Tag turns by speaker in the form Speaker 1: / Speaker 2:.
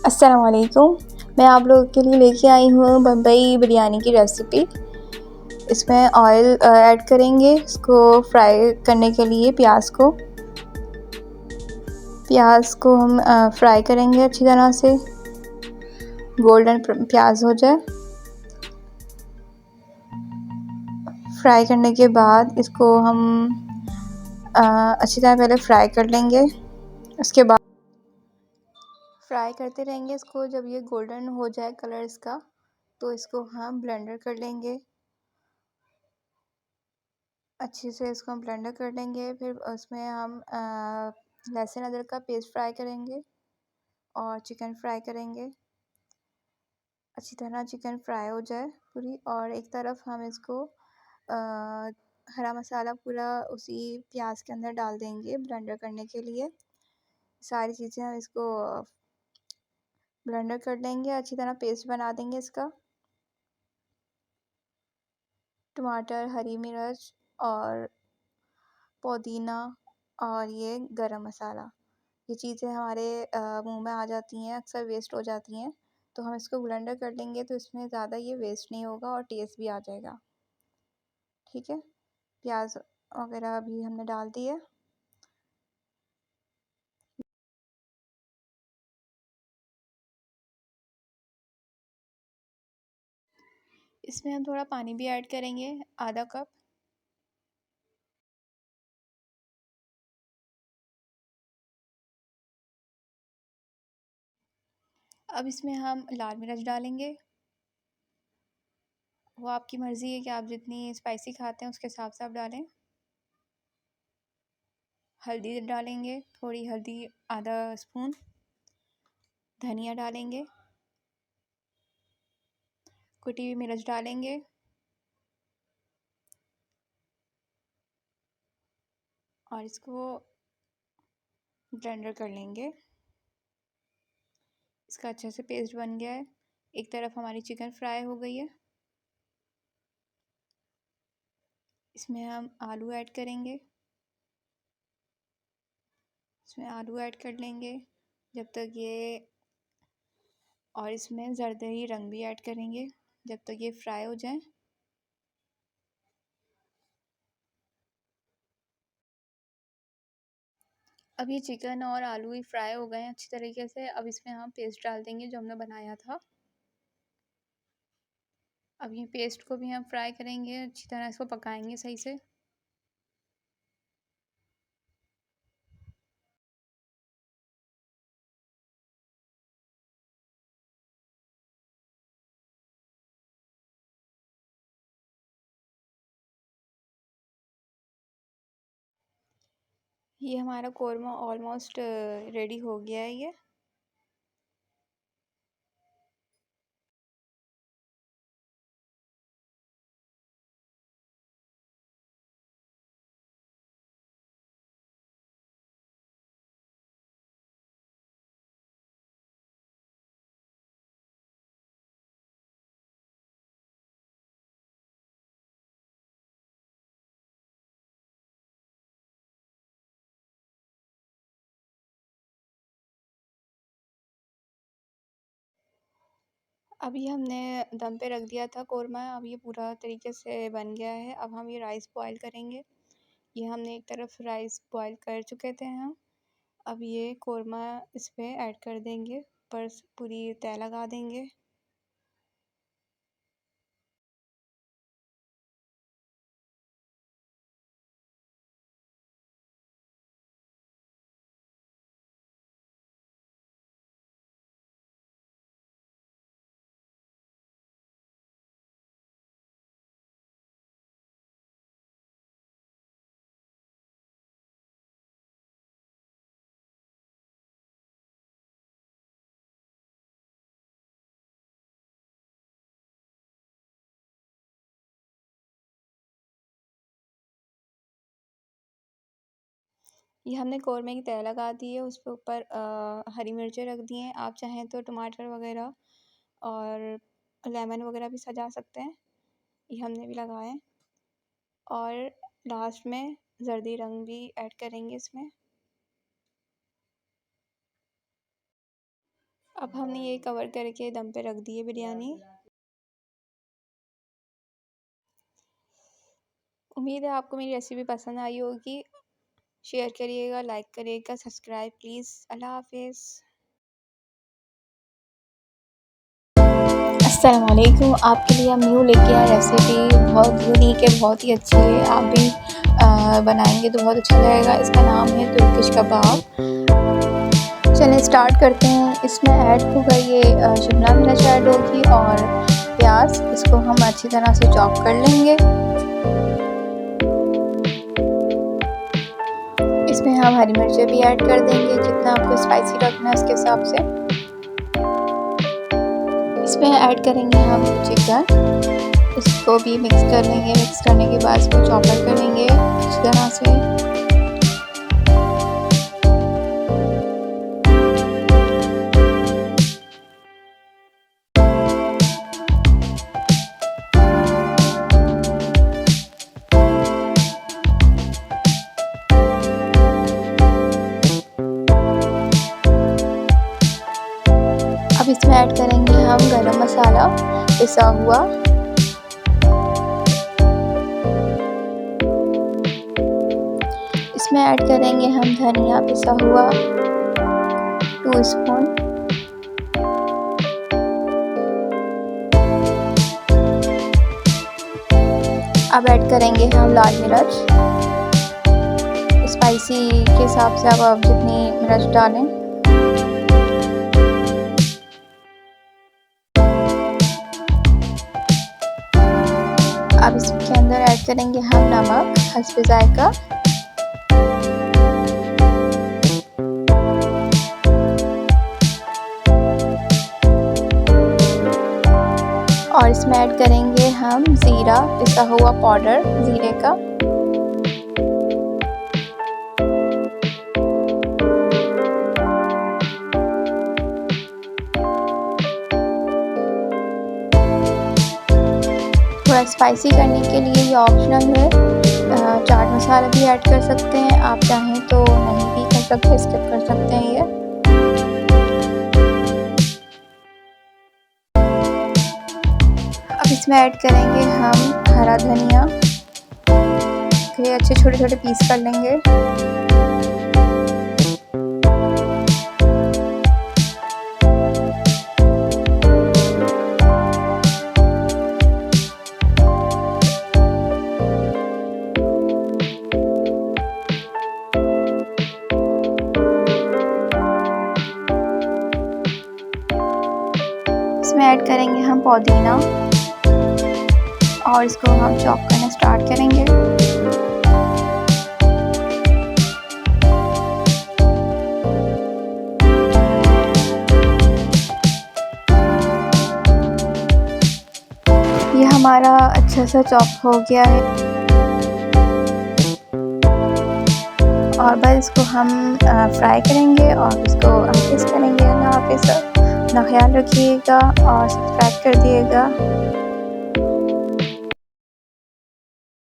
Speaker 1: अस्सलाम वालेकुम। मैं आप लोगों के लिए लेके आई हूँ बम्बई बिरयानी की रेसिपी। इसमें ऑयल ऐड करेंगे इसको फ्राई करने के लिए। प्याज को हम फ्राई करेंगे अच्छी तरह से, गोल्डन प्याज हो जाए। फ्राई करने के बाद इसको हम अच्छी तरह पहले फ्राई कर लेंगे। उसके बाद फ्राई करते रहेंगे इसको। जब ये गोल्डन हो जाए कलर इसका, तो इसको हम ब्लेंडर कर लेंगे। अच्छे से इसको हम ब्लेंडर कर लेंगे। फिर उसमें हम लहसुन अदरक का पेस्ट फ्राई करेंगे और चिकन फ्राई करेंगे। अच्छी तरह चिकन फ्राई हो जाए पूरी, और एक तरफ हम इसको हरा मसाला पूरा उसी प्याज के अंदर डाल देंगे ब्लेंडर करने के लिए। सारी चीज़ें हम इसको ब्लेंडर कर लेंगे, अच्छी तरह पेस्ट बना देंगे इसका। टमाटर, हरी मिर्च और पुदीना और ये गरम मसाला, ये चीज़ें हमारे मुंह में आ जाती हैं, अक्सर वेस्ट हो जाती हैं, तो हम इसको ब्लेंडर कर लेंगे तो इसमें ज़्यादा ये वेस्ट नहीं होगा और टेस्ट भी आ जाएगा। ठीक है, प्याज वगैरह अभी हमने डाल दी है। इसमें हम थोड़ा पानी भी ऐड करेंगे, आधा कप। अब इसमें हम लाल मिर्च डालेंगे। वो आपकी मर्ज़ी है कि आप जितनी स्पाइसी खाते हैं उसके हिसाब से आप डालें। हल्दी डालेंगे, थोड़ी हल्दी, आधा स्पून। धनिया डालेंगे, कुटी हुई मिर्च डालेंगे और इसको ब्लेंडर कर लेंगे। इसका अच्छे से पेस्ट बन गया है। एक तरफ हमारी चिकन फ्राई हो गई है। इसमें हम आलू ऐड करेंगे। इसमें आलू ऐड कर लेंगे जब तक ये, और इसमें जरदरी रंग भी ऐड करेंगे जब तक ये फ्राई हो जाए। अब ये चिकन और आलू ही फ्राई हो गए हैं अच्छी तरीके से। अब इसमें हम पेस्ट डाल देंगे जो हमने बनाया था। अब ये पेस्ट को भी हम फ्राई करेंगे, अच्छी तरह इसको पकाएंगे सही से। ये हमारा कोरमा ऑलमोस्ट रेडी हो गया है ये। अभी हमने दम पे रख दिया था कोरमा, अब ये पूरा तरीके से बन गया है। अब हम ये राइस बॉईल करेंगे। ये हमने एक तरफ राइस बॉईल कर चुके थे हम। अब ये कोरमा इस पे ऐड कर देंगे, पर पूरी तह लगा देंगे। ये हमने कौरमे की तह लगा दी है, उसके ऊपर हरी मिर्चें रख दी हैं। आप चाहें तो टमाटर वगैरह और लेमन वगैरह भी सजा सकते हैं, ये हमने भी लगाए हैं। और लास्ट में जर्दी रंग भी ऐड करेंगे इसमें। अब हमने ये कवर करके दम पे रख दी है बिरयानी। उम्मीद है आपको मेरी रेसिपी पसंद आई होगी। शेयर करिएगा, लाइक करिएगा, सब्सक्राइब प्लीज़। अल्लाह हाफ़िज़। अस्सलाम वालेकुम। आपके लिए हम न्यू लेके आए रेसिपी, बहुत यूनिक है, बहुत ही अच्छी है। आप भी बनाएंगे तो बहुत अच्छा लगेगा। इसका नाम है तुर्किश कबाब। चलिए स्टार्ट करते हैं। इसमें ऐड होगा ये शिमला मिर्च ऐड होगी और प्याज। इसको हम अच्छी तरह से चॉप कर लेंगे। इसमें हम हरी मिर्चें भी ऐड कर देंगे, जितना आपको स्पाइसी रखना है उसके हिसाब से। इसमें ऐड करेंगे हम चिकन। इसको भी मिक्स कर लेंगे। मिक्स करने के बाद इसको चॉपर करेंगे अच्छी तरह से। अब इसमें ऐड करेंगे हम गरम मसाला पिसा हुआ। इसमें ऐड करेंगे हम धनिया पिसा हुआ 2 स्पून। अब ऐड करेंगे हम लाल मिर्च। स्पाइसी के हिसाब से आप जितनी मिर्च डालें। अब इसके अंदर ऐड करेंगे हम नमक हस्बे जायका। और इसमें ऐड करेंगे हम ज़ीरा पिसा हुआ पाउडर ज़ीरे का। थोड़ा स्पाइसी करने के लिए ये ऑप्शनल है। चाट मसाला भी ऐड कर सकते हैं, आप चाहें तो नहीं भी कर सकते, स्किप कर सकते हैं ये। अब इसमें ऐड करेंगे हम हरा धनिया। ये अच्छे छोटे छोटे पीस कर लेंगे। इसमें ऐड करेंगे हम पुदीना और इसको हम चॉप करना स्टार्ट करेंगे। ये हमारा अच्छा सा चॉप हो गया है और बस इसको हम फ्राई करेंगे और इसको हम टेस्ट करेंगे। अल्लाह हाफ़िज़। अपना ख्याल रखिएगा और सब्सक्राइब कर दिएगा।